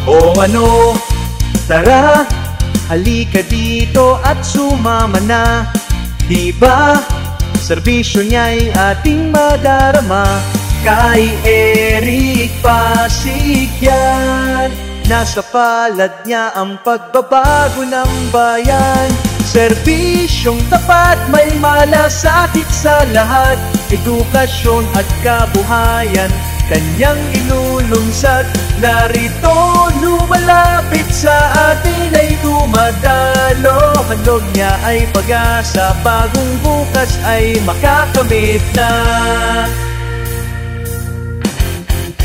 O ano, tara, halika dito at sumama na. Diba, serbisyo niya'y ating madarama. Kay Eric Pasig yan, nasa palad niya ang pagbabago ng bayan. Serbisyong tapat, may malasakit sa lahat. Edukasyon at kabuhayan, kanyang inulunsad. Narito lumalapit sa atin ay dumadalo. Handog niya ay pag-asa, bagong bukas ay makakamit na.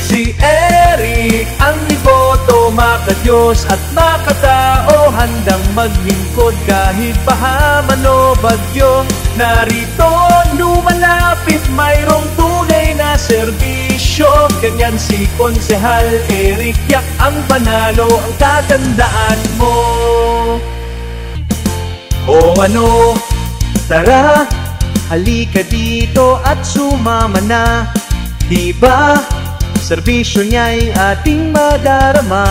Si Eric ang iboto, makadiyos at makatao. Handang maglingkod kahit pahaman o bagyo. Narito lumalapit, mayroong tunay na serbisyo. Ganyan si Konsehal Eric Yak ang panalo, ang tatandaan mo. O ano, tara, halika dito at sumama na. Diba, serbisyo niya'y ating madarama.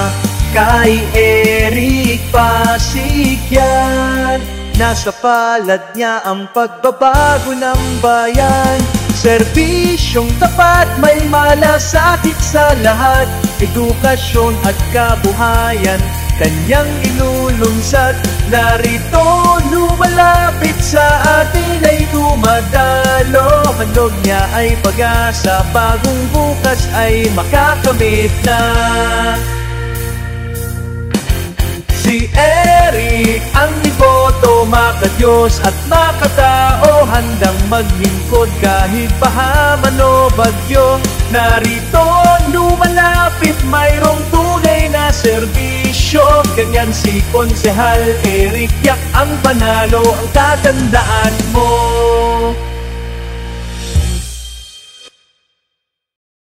Kay Eric Pasig yan, nasa palad niya ang pagbabago ng bayan. Serbisyong tapat, may malasakit sa lahat. Edukasyon at kabuhayan, kanyang inulunsad. Narito lumalapit sa atin ay dumadalo. Handog niya ay pag-asa, bagong bukas ay makakamit na. Si Eric ang iboto, makadiyos at makatao. Handang maglingkod kahit pahaman o bagyo. Narito lumalapit, mayroong tunay na serbisyo. Ganyan si Konsehal Eric Yak ang panalo, ang tatandaan mo.